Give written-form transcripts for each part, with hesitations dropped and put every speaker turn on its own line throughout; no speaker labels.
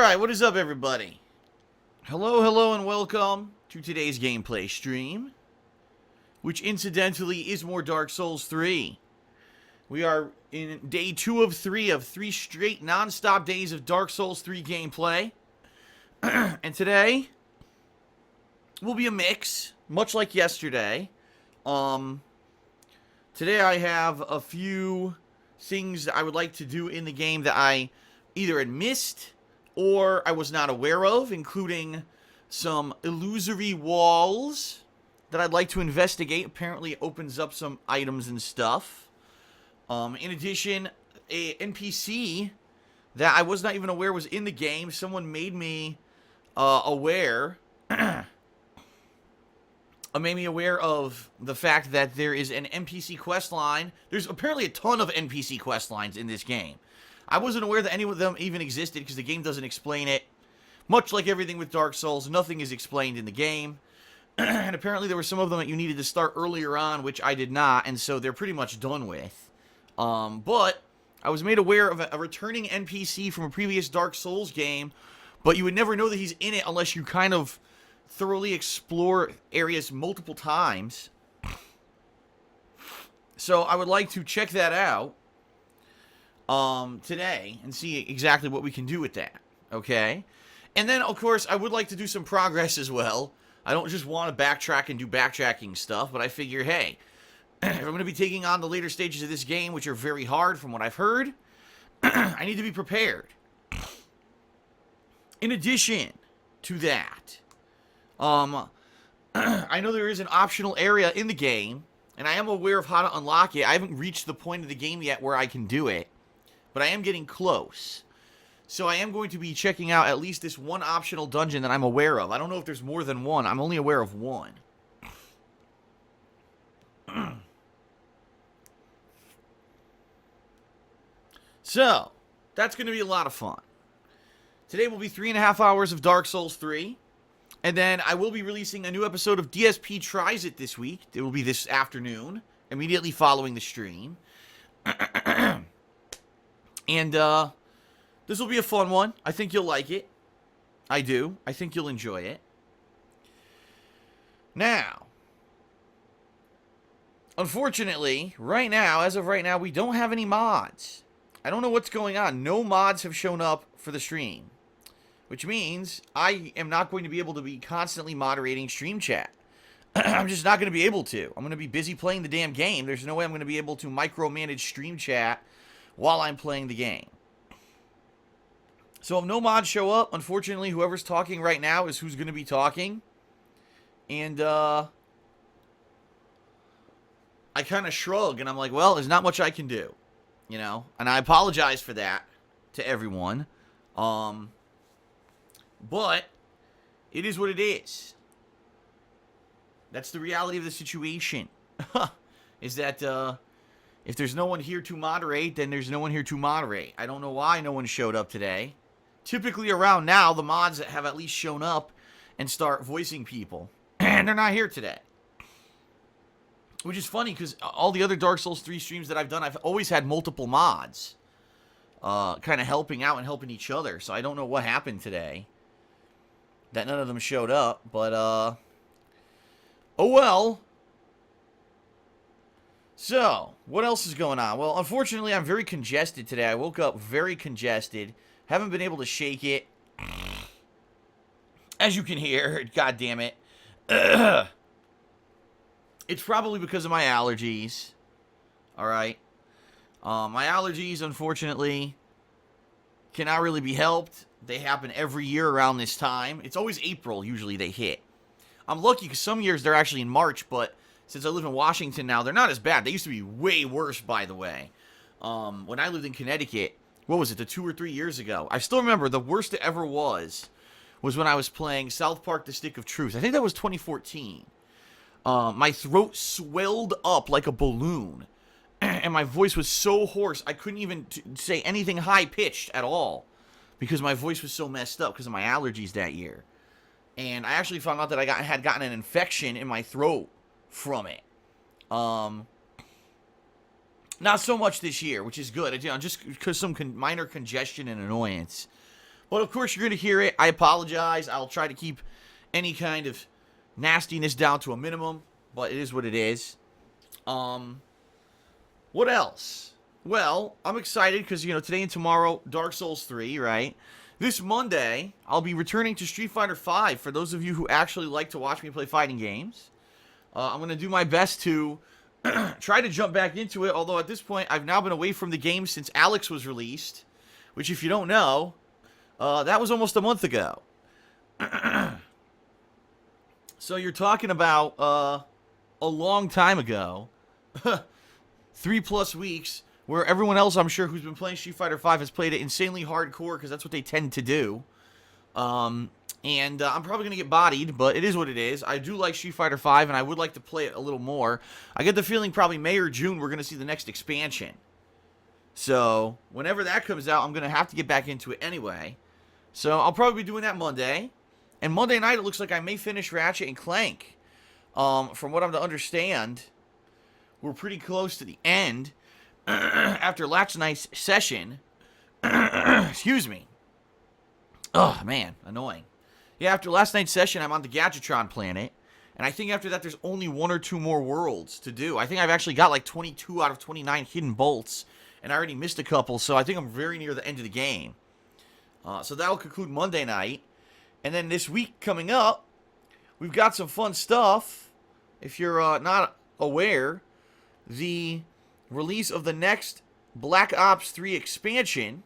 Alright, what is up, everybody? Hello, and welcome to today's gameplay stream, which incidentally is more Dark Souls 3. We are in day 2 of 3 straight non-stop days of Dark Souls 3 gameplay. And today will be a mix, much like yesterday. Today I have a few things that I would like to do in the game that I either had missed or I was not aware of, including some illusory walls that I'd like to investigate. Apparently it opens up some items and stuff. In addition, a NPC that I was not even aware was in the game. Someone made me aware. Made me aware of the fact that there is an NPC quest line. There's apparently a ton of NPC quest lines in this game. I wasn't aware that any of them even existed because the game doesn't explain it. Much like everything with Dark Souls, nothing is explained in the game. And apparently there were some of them that you needed to start earlier on, which I did not, and so they're pretty much done with. But I was made aware of a returning NPC from a previous Dark Souls game, but you would never know that he's in it unless you kind of thoroughly explore areas multiple times. So I would like to check that out today and see exactly what we can do with that, okay? And then, of course, I would like to do some progress as well. I don't just want to backtrack and do backtracking stuff, but I figure, hey, if I'm going to be taking on the later stages of this game, which are very hard from what I've heard, I need to be prepared. In addition to that, I know there is an optional area in the game, and I am aware of how to unlock it. I haven't reached the point of the game yet where I can do it, but I am getting close. So I am going to be checking out at least this one optional dungeon that I'm aware of. I don't know if there's more than one. I'm only aware of one. So, that's going to be a lot of fun. Today will be 3.5 hours of Dark Souls 3. And then I will be releasing a new episode of DSP Tries It this week. It will be this afternoon, immediately following the stream. And this will be a fun one. I think you'll like it. I do. I think you'll enjoy it. Now, unfortunately, right now, as of right now, we don't have any mods. I don't know what's going on. No mods have shown up for the stream, which means I am not going to be able to be constantly moderating stream chat. I'm just not going to be able to. I'm going to be busy playing the damn game. There's no way I'm going to be able to micromanage stream chat while I'm playing the game. So if no mods show up, unfortunately, whoever's talking right now is who's going to be talking. And, I kind of shrug, and I'm like, well, there's not much I can do. You know? And I apologize for that to everyone. But it is what it is. That's the reality of the situation. Is that, if there's no one here to moderate, then there's no one here to moderate. I don't know why no one showed up today. Typically around now, the mods have at least shown up and start voicing people. And they're not here today. Which is funny, because all the other Dark Souls 3 streams that I've done, I've always had multiple mods. Kind of helping out and helping each other. So I don't know what happened today that none of them showed up. But, oh well. So, what else is going on? Well, unfortunately, I'm very congested today. I woke up very congested. Haven't been able to shake it. As you can hear, god damn it. It's probably because of my allergies. Alright. My allergies, unfortunately, cannot really be helped. They happen every year around this time. It's always April, usually they hit. I'm lucky because some years they're actually in March, but since I live in Washington now, they're not as bad. They used to be way worse, by the way. When I lived in Connecticut, what was it, 2 or 3 years ago? I still remember the worst it ever was when I was playing South Park: The Stick of Truth. I think that was 2014. My throat swelled up like a balloon, and my voice was so hoarse, I couldn't even say anything high-pitched at all, because my voice was so messed up because of my allergies that year. And I actually found out that I had gotten an infection in my throat from it. Not so much this year, which is good. You know, just because some minor congestion and annoyance. But of course, you're going to hear it. I apologize. I'll try to keep any kind of nastiness down to a minimum, but it is what it is. What else? Well, I'm excited because, today and tomorrow, Dark Souls 3, right? This Monday, I'll be returning to Street Fighter V for those of you who actually like to watch me play fighting games. I'm going to do my best to try to jump back into it, although at this point, I've now been away from the game since Alex was released, which, if you don't know, that was almost a month ago. So you're talking about a long time ago, 3+ weeks, where everyone else, I'm sure, who's been playing Street Fighter V has played it insanely hardcore, because that's what they tend to do. I'm probably going to get bodied, but it is what it is. I do like Street Fighter V, and I would like to play it a little more. I get the feeling probably May or June we're going to see the next expansion. So, whenever that comes out, I'm going to have to get back into it anyway. So, I'll probably be doing that Monday. And Monday night, it looks like I may finish Ratchet and Clank. From what I'm to understand, we're pretty close to the end. After last night's session. Excuse me. Oh, man. Annoying. Yeah, after last night's session, I'm on the Gadgetron planet. And I think after that, there's only 1 or 2 more worlds to do. I think I've actually got like 22 out of 29 hidden bolts. And I already missed a couple, so I think I'm very near the end of the game. So that'll conclude Monday night. And then this week coming up, we've got some fun stuff. If you're not aware, the release of the next Black Ops 3 expansion.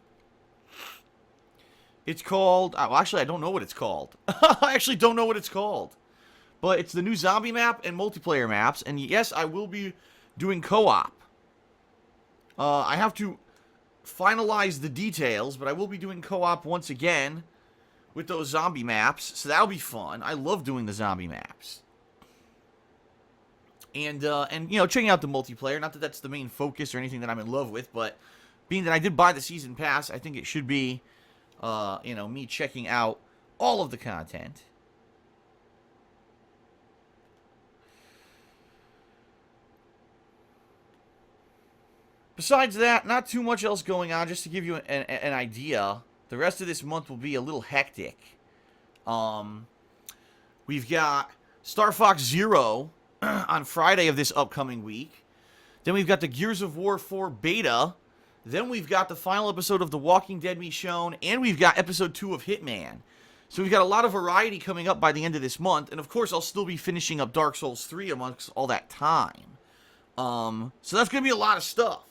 It's called... Well, actually, I don't know what it's called. I actually don't know what it's called. But it's the new zombie map and multiplayer maps. And yes, I will be doing co-op. I have to finalize the details, but I will be doing co-op once again with those zombie maps. So that'll be fun. I love doing the zombie maps. And checking out the multiplayer. Not that that's the main focus or anything that I'm in love with, but being that I did buy the season pass, I think it should be, me checking out all of the content. Besides that, not too much else going on. Just to give you an idea, the rest of this month will be a little hectic. We've got Star Fox Zero on Friday of this upcoming week. Then we've got the Gears of War 4 beta. Then we've got the final episode of The Walking Dead Michonne. And we've got episode 2 of Hitman. So we've got a lot of variety coming up by the end of this month. And of course, I'll still be finishing up Dark Souls 3 amongst all that time. So that's going to be a lot of stuff.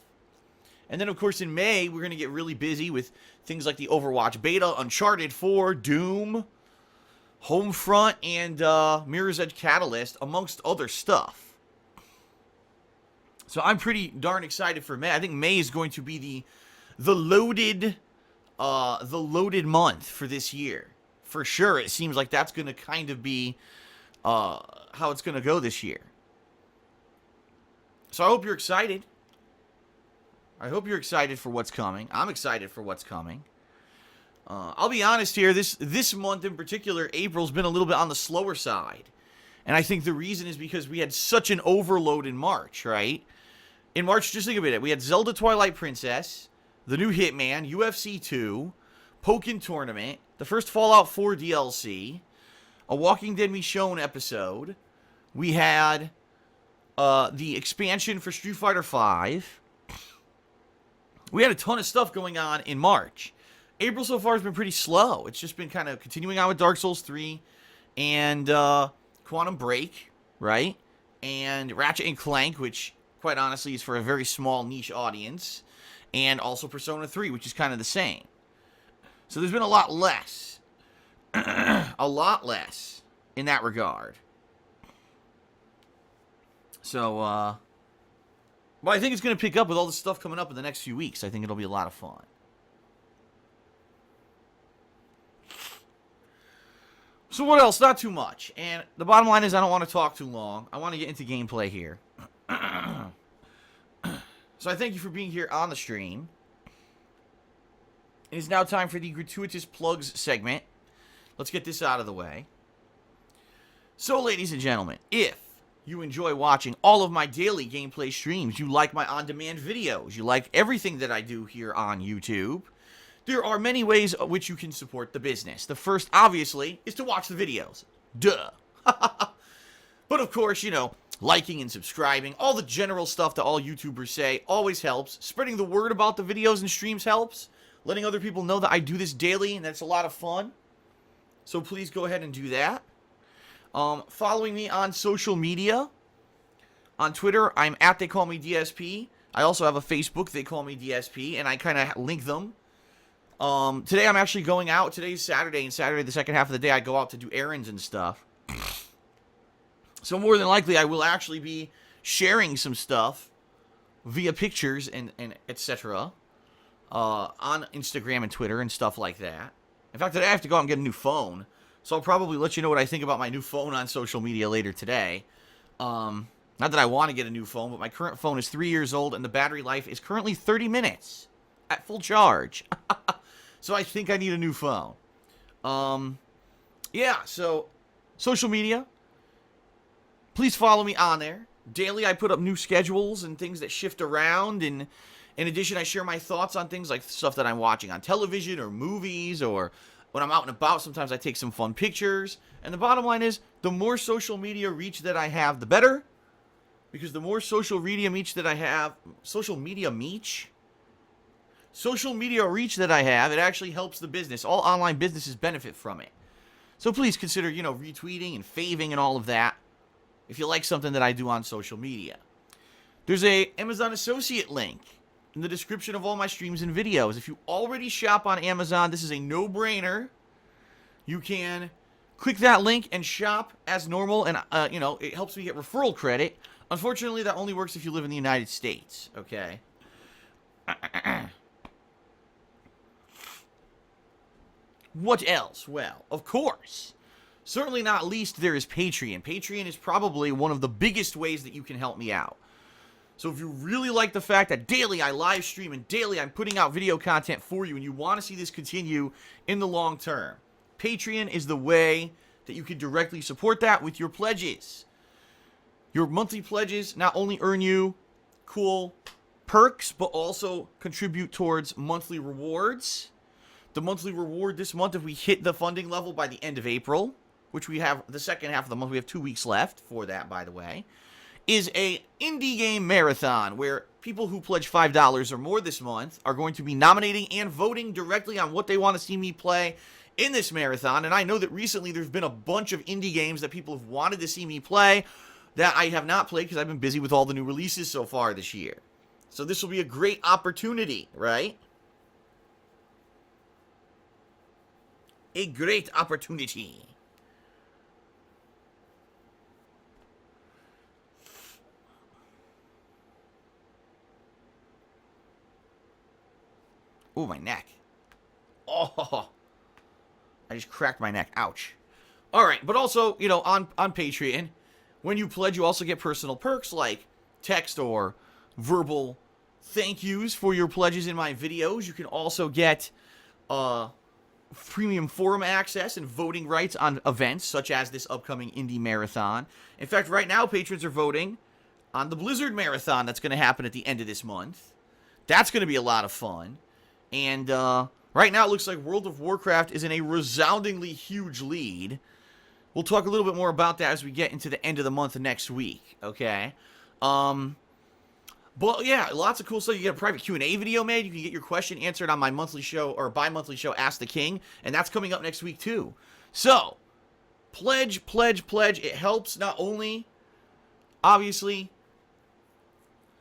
And then, of course, in May, we're going to get really busy with things like the Overwatch beta, Uncharted 4, Doom, Homefront, and Mirror's Edge Catalyst, amongst other stuff. So I'm pretty darn excited for May. I think May is going to be the loaded month for this year. For sure, it seems like that's going to kind of be how it's going to go this year. So I hope you're excited. I hope you're excited for what's coming. I'm excited for what's coming. I'll be honest here. This month in particular, April's been a little bit on the slower side. And I think the reason is because we had such an overload in March, right? In March, just think of it. We had Zelda Twilight Princess, the new Hitman, UFC 2, Pokken Tournament, the first Fallout 4 DLC, a Walking Dead Michonne episode. We had the expansion for Street Fighter V. We had a ton of stuff going on in March. April so far has been pretty slow. It's just been kind of continuing on with Dark Souls 3 and Quantum Break, right? And Ratchet and Clank, which, quite honestly, is for a very small niche audience. And also Persona 3, which is kind of the same. So there's been a lot less. A lot less in that regard. So, but I think it's going to pick up with all the stuff coming up in the next few weeks. I think it'll be a lot of fun. So what else? Not too much. And the bottom line is I don't want to talk too long. I want to get into gameplay here. So I thank you for being here on the stream. It is now time for the gratuitous plugs segment. Let's get this out of the way. So, ladies and gentlemen, if you enjoy watching all of my daily gameplay streams, you like my on-demand videos, you like everything that I do here on YouTube, there are many ways which you can support the business. The first, obviously, is to watch the videos. Duh. But of course, you know, liking and subscribing, all the general stuff that all YouTubers say always helps. Spreading the word about the videos and streams helps. Letting other people know that I do this daily, and that's a lot of fun. So please go ahead and do that. Following me on social media. On Twitter, I'm at They Call Me DSP. I also have a Facebook, They Call Me DSP, and I kind of link them. Today I'm actually going out. Today's Saturday, and Saturday, the second half of the day, I go out to do errands and stuff. So more than likely, I will actually be sharing some stuff via pictures and etc. On Instagram and Twitter and stuff like that. In fact, today I have to go out and get a new phone. So I'll probably let you know what I think about my new phone on social media later today. Not that I want to get a new phone, but my current phone is 3 years old, and the battery life is currently 30 minutes at full charge. So I think I need a new phone. Yeah, so social media. Please follow me on there. Daily, I put up new schedules and things that shift around, and in addition, I share my thoughts on things like stuff that I'm watching on television or movies, or when I'm out and about, sometimes I take some fun pictures. And the bottom line is, the more social media reach that I have, the better. Because the more social media reach that I have, social media reach that I have, it actually helps the business. All online businesses benefit from it. So please consider, you know, retweeting and faving and all of that if you like something that I do on social media. There's a Amazon Associate link in the description of all my streams and videos. If you already shop on Amazon, this is a no-brainer. You can click that link and shop as normal, and you know, it helps me get referral credit. Unfortunately, that only works if you live in the United States, okay? What else? Well, of course, certainly not least, there is Patreon. Patreon is probably one of the biggest ways that you can help me out. So if you really like the fact that daily I live stream and daily I'm putting out video content for you, and you want to see this continue in the long term, Patreon is the way that you can directly support that with your pledges. Your monthly pledges not only earn you cool perks, but also contribute towards monthly rewards. The monthly reward this month, if we hit the funding level by the end of April, which we have the second half of the month, we have 2 weeks left for that, by the way, is a indie game marathon where people who pledge $5 or more this month are going to be nominating and voting directly on what they want to see me play in this marathon. And I know that recently there's been a bunch of indie games that people have wanted to see me play that I have not played because I've been busy with all the new releases so far this year. So this will be a great opportunity, right? A great opportunity. Oh, my neck. Oh, I just cracked my neck. Ouch. All right, but also, you know, on Patreon, when you pledge, you also get personal perks like text or verbal thank yous for your pledges in my videos. You can also get premium forum access and voting rights on events such as this upcoming indie marathon. In fact, right now, patrons are voting on the Blizzard Marathon that's going to happen at the end of this month. That's going to be a lot of fun. And right now, it looks like World of Warcraft is in a resoundingly huge lead. We'll talk a little bit more about that as we get into the end of the month next week, okay? But yeah, lots of cool stuff. You get a private Q&A video made. You can get your question answered on my monthly show or bi-monthly show, Ask the King, and that's coming up next week too. So, pledge. It helps not only, obviously,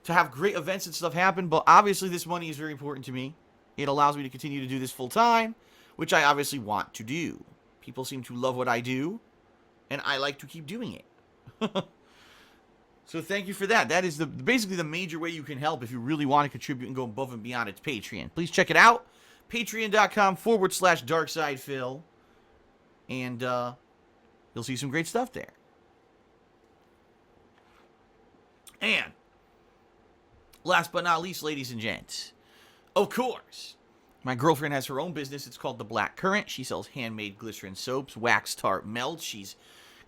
to have great events and stuff happen, but obviously this money is very important to me. It allows me to continue to do this full time, which I obviously want to do. People seem to love what I do, and I like to keep doing it. So thank you for that. That is basically the major way you can help if you really want to contribute and go above and beyond. It's Patreon. Please check it out. Patreon.com/DarkSidePhil. And you'll see some great stuff there. And last but not least, ladies and gents, of course, my girlfriend has her own business. It's called The Black Currant. She sells handmade glycerin soaps, wax tart melts. She's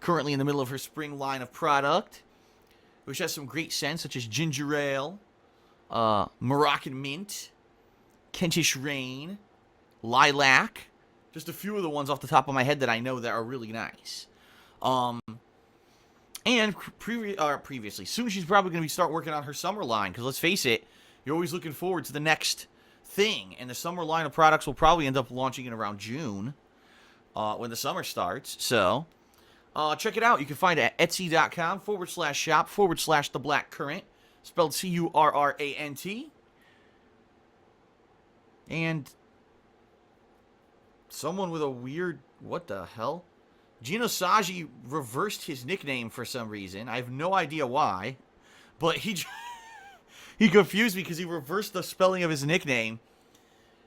currently in the middle of her spring line of product, which has some great scents such as ginger ale, Moroccan mint, Kentish rain, lilac. Just a few of the ones off the top of my head that I know that are really nice. And previously, soon she's probably going to start working on her summer line. Because let's face it, you're always looking forward to the next thing. And the summer line of products will probably end up launching in around June. When the summer starts. So, check it out. You can find it at etsy.com/shop/theblackcurrant. Spelled CURRANT. And someone with a weird... What the hell? Gino Saji reversed his nickname for some reason. I have no idea why. But he confused me because he reversed the spelling of his nickname.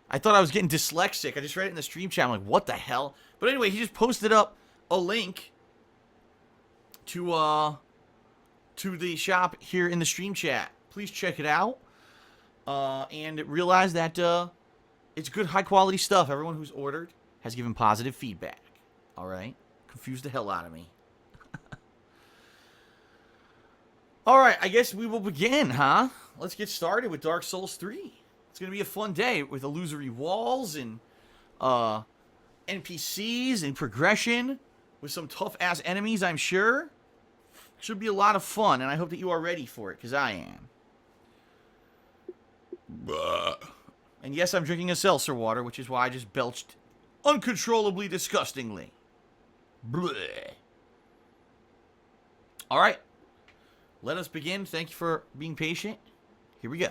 I thought I was getting dyslexic. I just read it in the stream chat. I'm like, what the hell? But anyway, he just posted up a link to the shop here in the stream chat. Please check it out. And realize that it's good, high-quality stuff. Everyone who's ordered has given positive feedback. All right? Confused the hell out of me. All right, I guess we will begin, huh? Let's get started with Dark Souls 3. It's going to be a fun day with illusory walls and NPCs and progression with some tough-ass enemies, I'm sure. Should be a lot of fun, and I hope that you are ready for it, because I am. And yes, I'm drinking a seltzer water, which is why I just belched uncontrollably disgustingly. Bleh. All right. Let us begin. Thank you for being patient. Here we go.